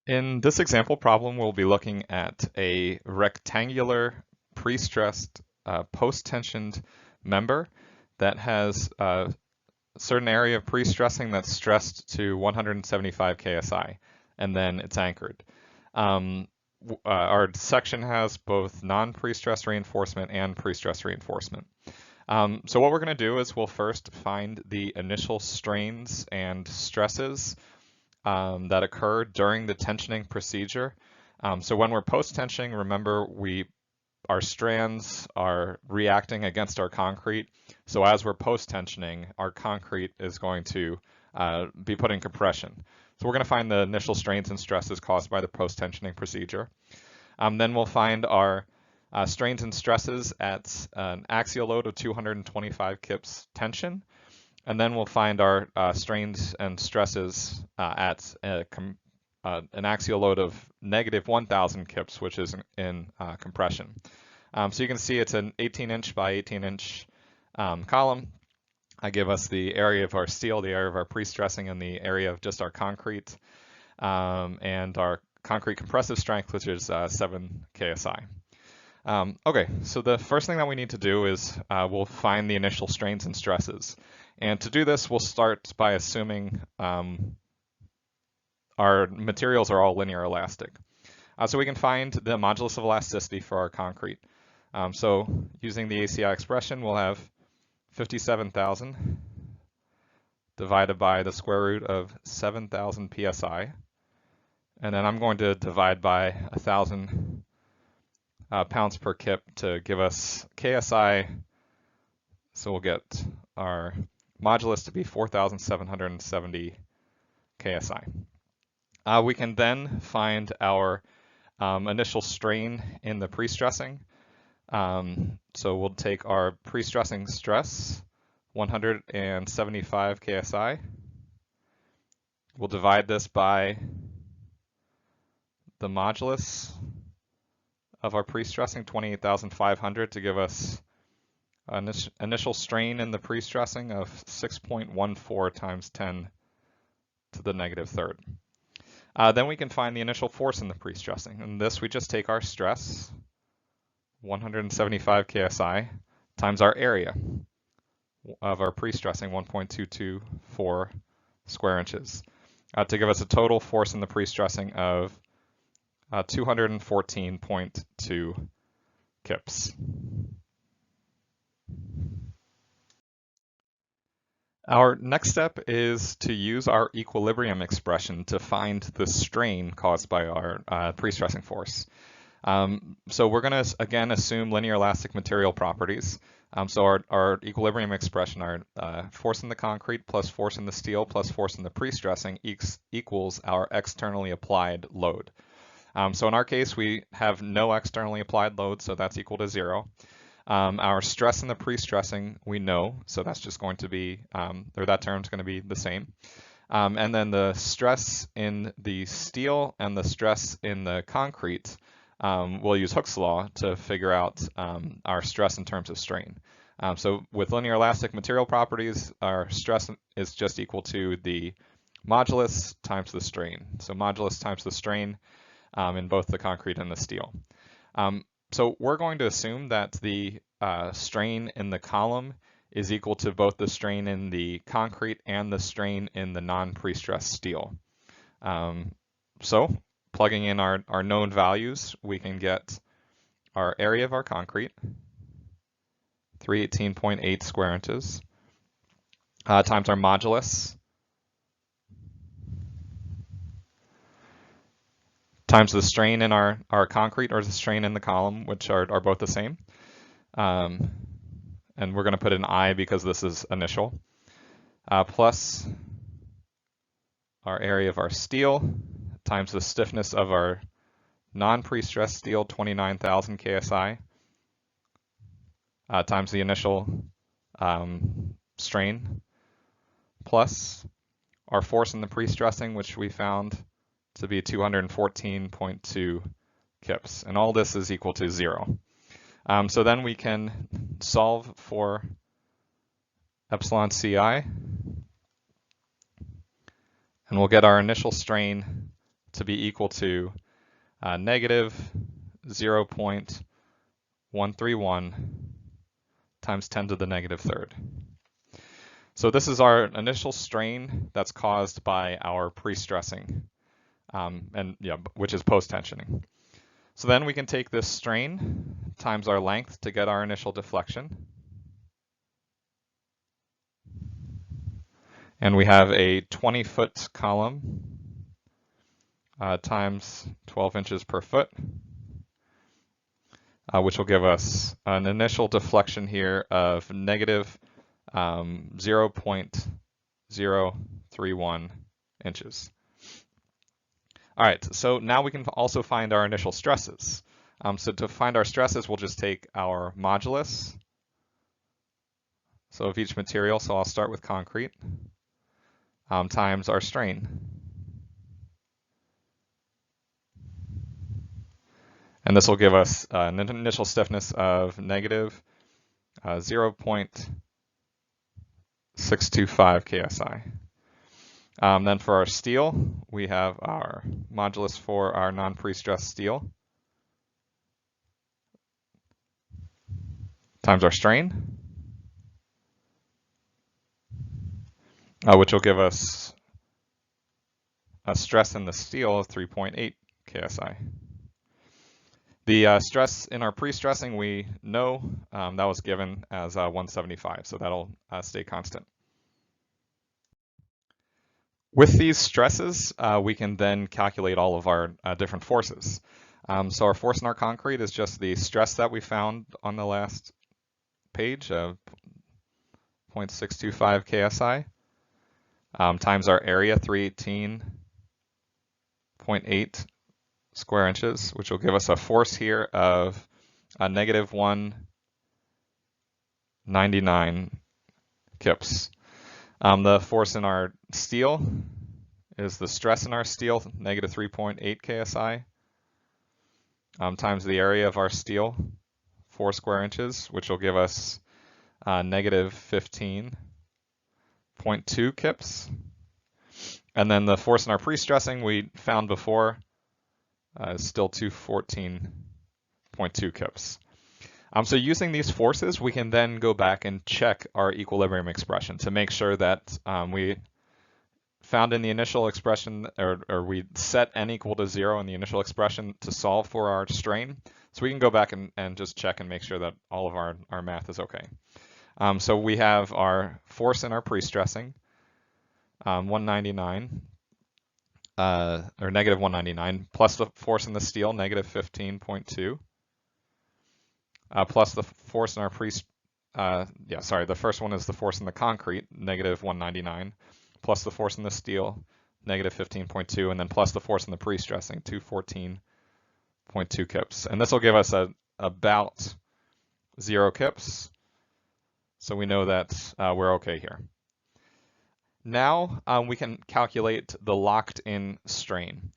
In this example problem, we'll be looking at a rectangular pre-stressed post-tensioned member that has a certain area of pre-stressing that's stressed to 175 KSI, and then it's anchored. Our section has both non-pre-stress reinforcement and pre-stress reinforcement. So what we're going to do is we'll first find the initial strains and stresses that occur during the tensioning procedure. So when we're post-tensioning, remember our strands are reacting against our concrete. So as we're post-tensioning, our concrete is going to be put in compression. So we're going to find the initial strains and stresses caused by the post-tensioning procedure. Then we'll find our strains and stresses at an axial load of 225 kips tension. And then we'll find our strains and stresses at an axial load of negative 1,000 kips, which is in compression. So you can see it's an 18-inch by 18-inch column. I give us the area of our steel, the area of our pre-stressing, and the area of just our concrete, and our concrete compressive strength, which is 7 KSI. Okay, so the first thing that we need to do is we'll find the initial strains and stresses. And to do this, we'll start by assuming our materials are all linear elastic. So we can find the modulus of elasticity for our concrete. So using the ACI expression, we'll have 57,000 divided by the square root of 7,000 PSI. And then I'm going to divide by 1,000 pounds per kip to give us KSI. So we'll get our modulus to be 4,770 KSI. We can then find our initial strain in the pre-stressing. So we'll take our pre-stressing stress, 175 KSI. We'll divide this by the modulus of our pre-stressing, 28,500, to give us an initial strain in the pre-stressing of 6.14 times 10 to the negative third. Then we can find the initial force in the pre-stressing. And this, we just take our stress, 175 KSI, times our area of our pre-stressing, 1.224 square inches, to give us a total force in the pre-stressing of 214.2 kips. Our next step is to use our equilibrium expression to find the strain caused by our pre-stressing force. So we're going to, again, assume linear elastic material properties. So our equilibrium expression, our force in the concrete plus force in the steel plus force in the pre-stressing equals our externally applied load. So in our case, we have no externally applied load, so that's equal to 0. Our stress in the pre-stressing, we know, so that's just going to be, or that term's going to be the same. And then the stress in the steel and the stress in the concrete, we'll use Hooke's law to figure out our stress in terms of strain. So with linear elastic material properties, our stress is just equal to the modulus times the strain. So modulus times the strain in both the concrete and the steel. So we're going to assume that the strain in the column is equal to both the strain in the concrete and the strain in the non-pre-stressed steel. So plugging in our known values, we can get our area of our concrete, 318.8 square inches, times our modulus, times the strain in our concrete or the strain in the column, which are both the same. And we're going to put an I because this is initial, plus our area of our steel times the stiffness of our non-pre-stressed steel, 29,000 KSI, times the initial strain, plus our force in the pre-stressing, which we found to be 214.2 kips. And all this is equal to 0. So then we can solve for epsilon CI, and we'll get our initial strain to be equal to negative 0.131 times 10 to the negative third. So this is our initial strain that's caused by our pre-stressing, which is post-tensioning. So then we can take this strain times our length to get our initial deflection. And we have a 20-foot column times 12 inches per foot, which will give us an initial deflection here of negative 0.031 inches. All right, so now we can also find our initial stresses. So to find our stresses, we'll just take our modulus, so of each material, so I'll start with concrete, times our strain. And this will give us an initial stiffness of negative 0.625 KSI. Then for our steel, we have our modulus for our non-pre-stressed steel times our strain, which will give us a stress in the steel of 3.8 KSI. The stress in our pre-stressing, we know that was given as 175, so that'll stay constant. With these stresses, we can then calculate all of our different forces. So our force in our concrete is just the stress that we found on the last page of 0.625 KSI times our area, 318.8 square inches, which will give us a force here of negative 199 kips. The force in our steel is the stress in our steel, negative 3.8 KSI, times the area of our steel, 4 square inches, which will give us negative 15.2 kips. And then the force in our pre-stressing we found before is still 214.2 kips. So using these forces, we can then go back and check our equilibrium expression to make sure that we found in the initial expression, or we set n equal to 0 in the initial expression to solve for our strain. So we can go back and just check and make sure that all of our math is okay. So we have our force in our pre-stressing, 199, or negative 199, plus the force in the steel, negative 15.2. Plus the force in our the first one is the force in the concrete, negative 199, plus the force in the steel, negative 15.2, and then plus the force in the pre-stressing, 214.2 kips. And this will give us about 0 kips. So we know that we're okay here. Now we can calculate the locked-in strain.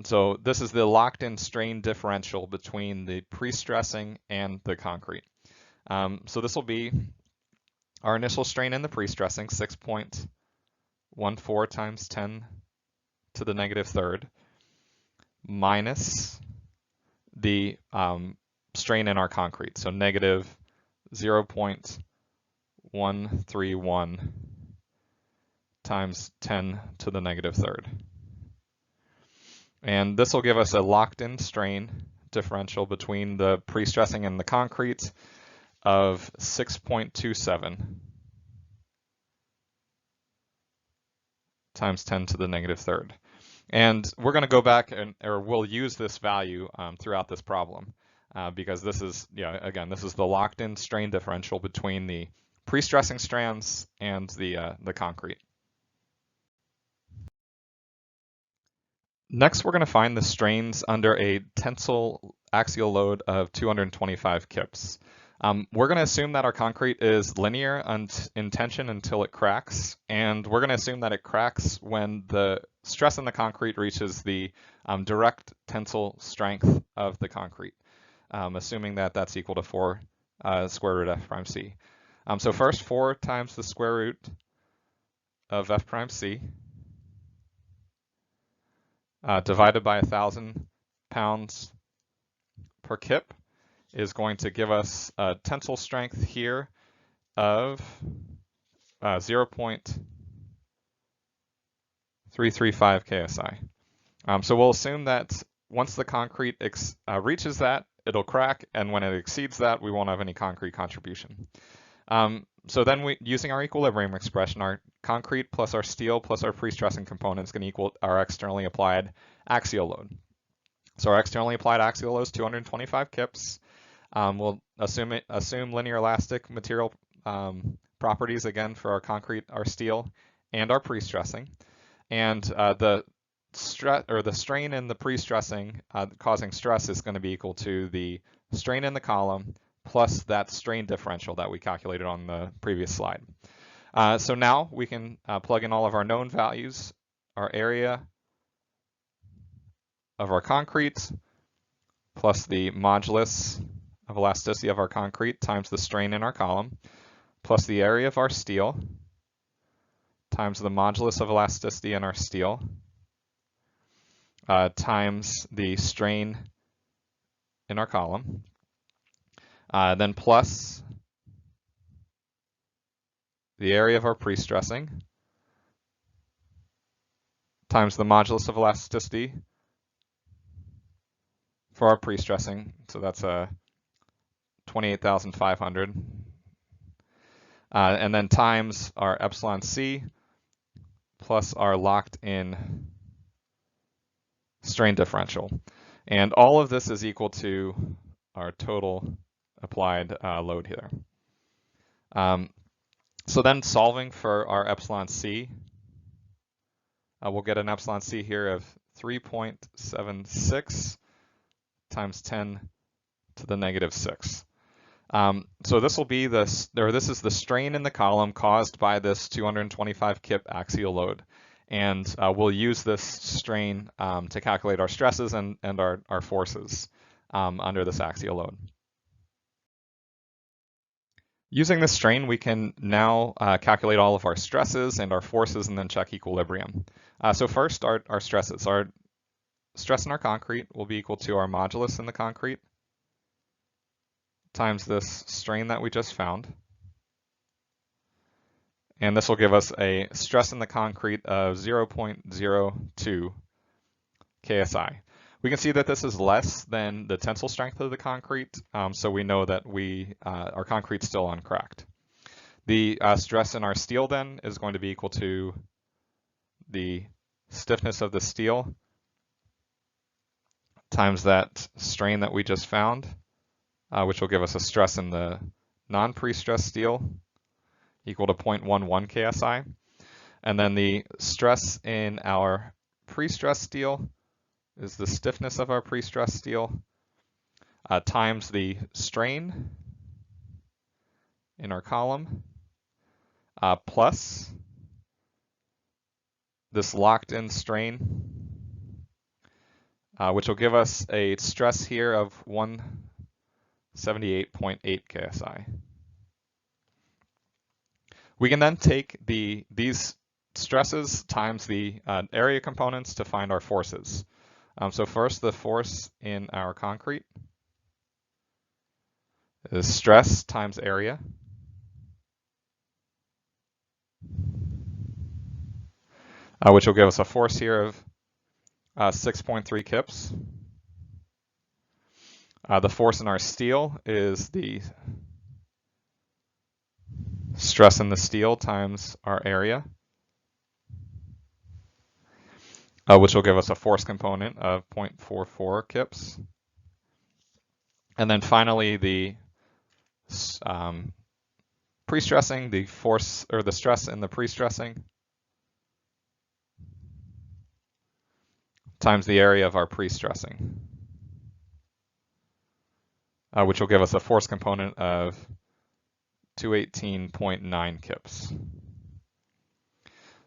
So this is the locked-in strain differential between the pre-stressing and the concrete. So this will be our initial strain in the pre-stressing, 6.14 times 10 to the negative third, minus the strain in our concrete, so negative 0.131 times 10 to the negative third. And this will give us a locked-in strain differential between the pre-stressing and the concrete of 6.27 times 10 to the negative third. And we're going to go back or we'll use this value throughout this problem because this is, again, this is the locked-in strain differential between the pre-stressing strands and the concrete. Next, we're going to find the strains under a tensile axial load of 225 kips. We're going to assume that our concrete is linear in tension until it cracks, and we're going to assume that it cracks when the stress in the concrete reaches the direct tensile strength of the concrete, assuming that that's equal to 4 square root f prime c. So first, 4 times the square root of f prime c. divided by 1,000 pounds per kip is going to give us a tensile strength here of 0.335 KSI. So we'll assume that once the concrete reaches that, it'll crack, and when it exceeds that, we won't have any concrete contribution. So then using our equilibrium expression, our concrete plus our steel plus our pre-stressing component is going to equal our externally applied axial load. So our externally applied axial load is 225 kips. We'll assume linear elastic material properties again for our concrete, our steel, and our pre-stressing. And the strain in the pre-stressing causing stress is going to be equal to the strain in the column plus that strain differential that we calculated on the previous slide. So now we can plug in all of our known values, our area of our concrete plus the modulus of elasticity of our concrete times the strain in our column plus the area of our steel times the modulus of elasticity in our steel times the strain in our column, then plus the area of our pre-stressing times the modulus of elasticity for our pre-stressing, so that's 28,500, and then times our epsilon c plus our locked in strain differential. And all of this is equal to our total applied load here. So then solving for our epsilon c, we'll get an epsilon c here of 3.76 times 10 to the negative 6. So this will be this is the strain in the column caused by this 225 kip axial load. And we'll use this strain to calculate our stresses and our forces under this axial load. Using this strain, we can now calculate all of our stresses and our forces and then check equilibrium. So first, our stresses. Our stress in our concrete will be equal to our modulus in the concrete times this strain that we just found. And this will give us a stress in the concrete of 0.02 KSI. We can see that this is less than the tensile strength of the concrete, so we know that our concrete's still uncracked. The stress in our steel then is going to be equal to the stiffness of the steel times that strain that we just found, which will give us a stress in the non-pre-stressed steel equal to 0.11 KSI. And then the stress in our pre-stressed steel is the stiffness of our pre-stressed steel times the strain in our column plus this locked-in strain, which will give us a stress here of 178.8 KSI. We can then take these stresses times the area components to find our forces. So first, the force in our concrete is stress times area. Which will give us a force here of 6.3 kips. The force in our steel is the stress in the steel times our area, which will give us a force component of 0.44 kips. And then finally, the pre-stressing, the force or the stress in the pre-stressing times the area of our pre-stressing, which will give us a force component of 218.9 kips.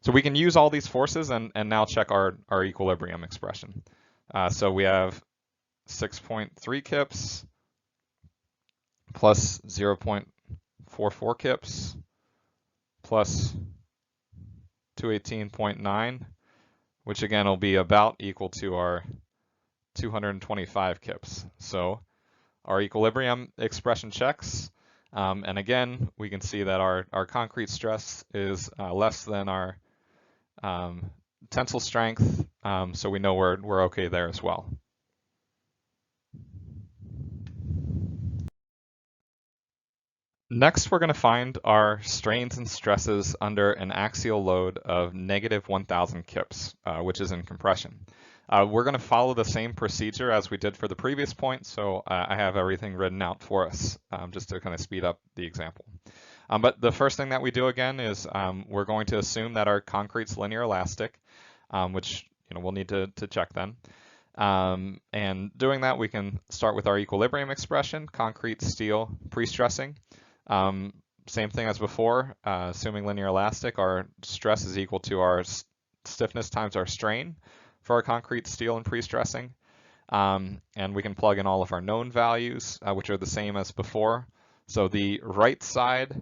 So we can use all these forces and now check our equilibrium expression. So we have 6.3 kips plus 0.44 kips plus 218.9 which again will be about equal to our 225 kips. So our equilibrium expression checks. And again, we can see that our concrete stress is less than our tensile strength, so we know we're okay there as well. Next, we're going to find our strains and stresses under an axial load of negative 1,000 kips, which is in compression. We're going to follow the same procedure as we did for the previous point, so I have everything written out for us just to kind of speed up the example. But the first thing that we do again is we're going to assume that our concrete's linear elastic, which we'll need to check then. And doing that, we can start with our equilibrium expression, concrete, steel, pre-stressing. Same thing as before, assuming linear elastic, our stress is equal to our stiffness times our strain for our concrete, steel, and pre-stressing. And we can plug in all of our known values, which are the same as before. So the left side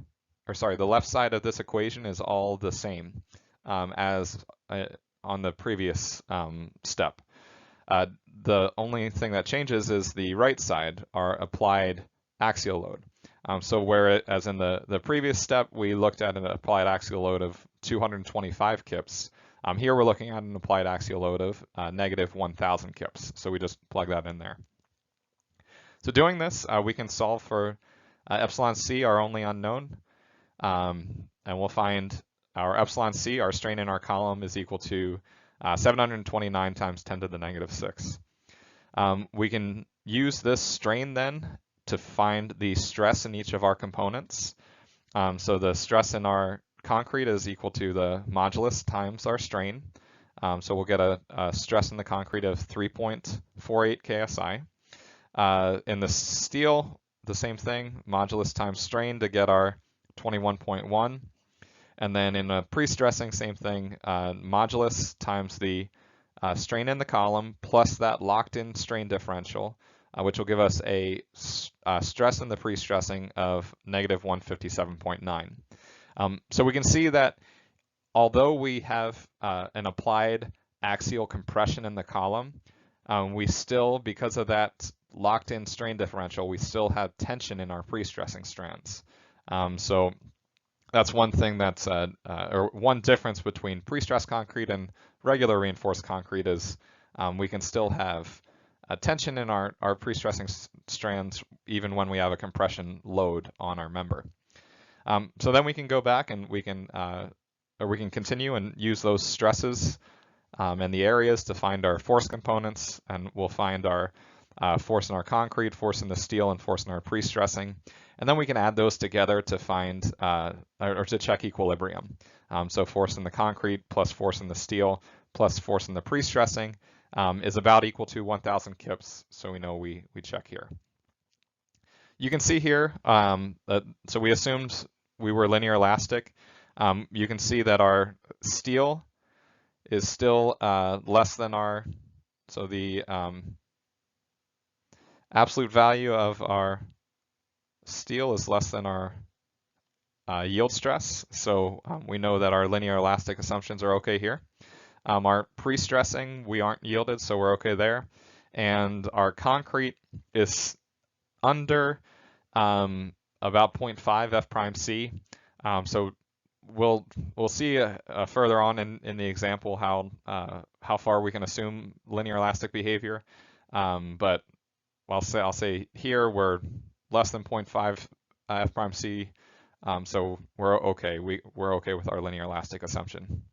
of this equation is all the same as on the previous step. The only thing that changes is the right side, our applied axial load. So whereas in the previous step, we looked at an applied axial load of 225 kips, here we're looking at an applied axial load of negative 1,000 kips. So we just plug that in there. So doing this, we can solve for epsilon c, our only unknown, and we'll find our epsilon c, our strain in our column, is equal to 729 times 10 to the negative 6. We can use this strain then to find the stress in each of our components. So the stress in our concrete is equal to the modulus times our strain. So we'll get a stress in the concrete of 3.48 KSI. In the steel, the same thing, modulus times strain to get our 21.1. And then in a pre-stressing, same thing, modulus times the strain in the column plus that locked-in strain differential, which will give us a stress in the pre-stressing of negative 157.9. So we can see that although we have an applied axial compression in the column, we still, because of that locked-in strain differential, we still have tension in our pre-stressing strands. So that's one thing that's, or one difference between pre-stressed concrete and regular reinforced concrete is we can still have a tension in our pre-stressing strands even when we have a compression load on our member. So then we can go back and we can continue and use those stresses and the areas to find our force components, and we'll find our force in our concrete, force in the steel, and force in our pre-stressing. And then we can add those together to find, or to check equilibrium. So force in the concrete plus force in the steel plus force in the pre-stressing is about equal to 1,000 kips, so we know we check here. You can see here, so we assumed we were linear elastic. You can see that our steel is still less than our, so the absolute value of our steel is less than our yield stress. So we know that our linear elastic assumptions are okay here. Our pre-stressing, we aren't yielded, so we're okay there. And our concrete is under about 0.5 F prime C. So we'll see further on in the example how far we can assume linear elastic behavior. But I'll say here we're less than 0.5 F prime C, so we're okay. We're okay with our linear elastic assumption.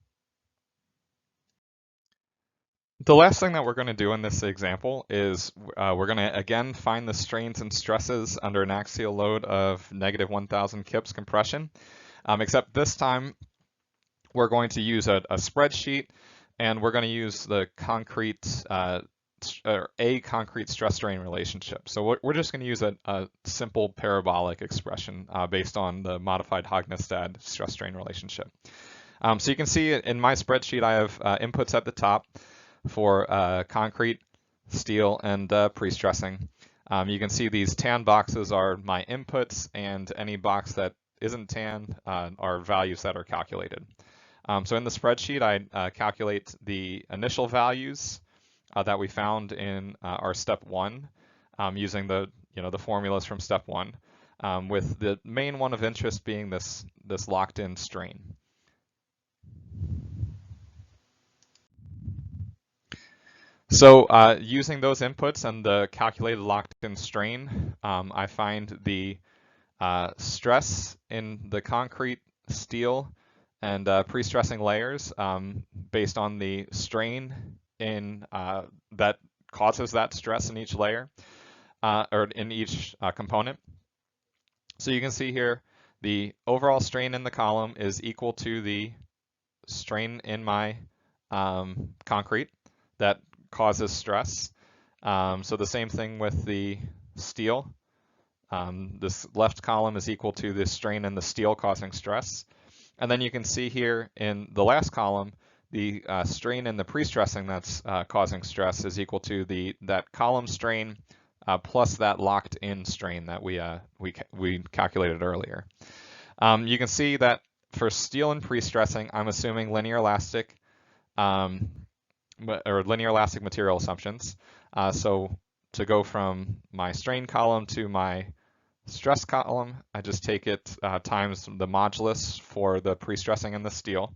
The last thing that we're going to do in this example is we're going to again find the strains and stresses under an axial load of negative 1,000 kips compression, except this time we're going to use a spreadsheet, and we're going to use the concrete concrete stress-strain relationship. So we're just going to use a simple parabolic expression based on the modified Hognestad stress-strain relationship. So you can see in my spreadsheet I have inputs at the top for concrete, steel, and pre-stressing. You can see these tan boxes are my inputs, and any box that isn't tan are values that are calculated. So in the spreadsheet, I calculate the initial values that we found in our step 1 using the formulas from step 1, with the main one of interest being this locked-in strain. So using those inputs and the calculated locked-in strain, I find the stress in the concrete, steel, and pre-stressing layers based on the strain in that causes that stress in each layer or in each component. So you can see here the overall strain in the column is equal to the strain in my concrete that causes stress. So the same thing with the steel. This left column is equal to the strain in the steel causing stress. And then you can see here in the last column, the strain in the pre-stressing that's causing stress is equal to that column strain plus that locked-in strain that we calculated earlier. You can see that for steel and pre-stressing, I'm assuming linear elastic material assumptions. So to go from my strain column to my stress column, I just take it times the modulus for the pre-stressing and the steel.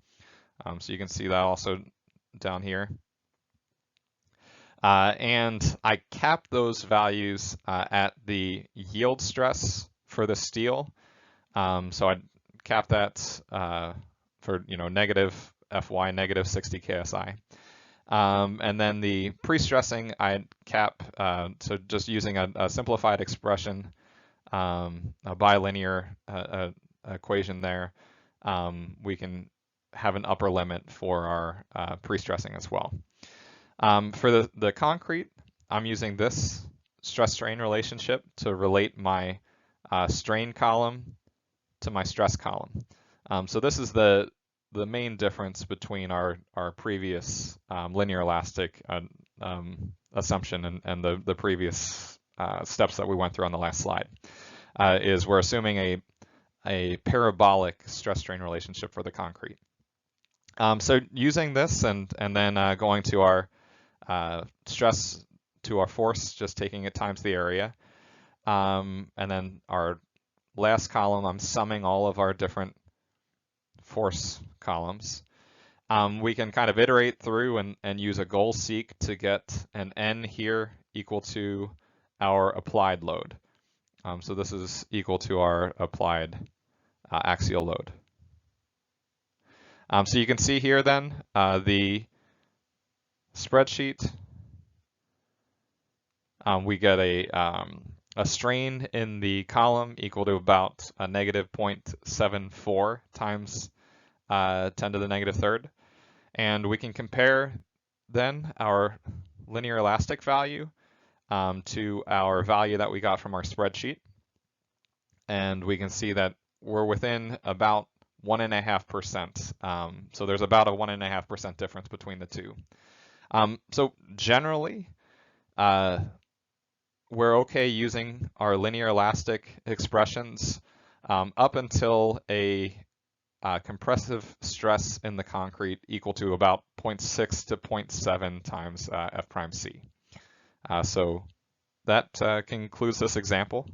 So you can see that also down here. And I cap those values at the yield stress for the steel. So I cap that for negative Fy, negative 60 KSI. And then the pre-stressing I cap, so just using a simplified expression, a bilinear equation there, we can have an upper limit for our pre-stressing as well. For the concrete, I'm using this stress-strain relationship to relate my strain column to my stress column. So this is the main difference between our previous linear elastic assumption and the previous steps that we went through on the last slide, is we're assuming a parabolic stress-strain relationship for the concrete. So using this and then going to our stress to our force, just taking it times the area, and then our last column, I'm summing all of our different force columns. We can kind of iterate through and use a goal seek to get an N here equal to our applied load. So this is equal to our applied axial load. So you can see here then the spreadsheet. We get a strain in the column equal to about a negative 0.74 times 10 to the negative third. And we can compare then our linear elastic value to our value that we got from our spreadsheet. And we can see that we're within about 1.5%. So there's about a 1.5% difference between the two. So generally, we're okay using our linear elastic expressions up until a compressive stress in the concrete equal to about 0.6 to 0.7 times F prime C. So that concludes this example.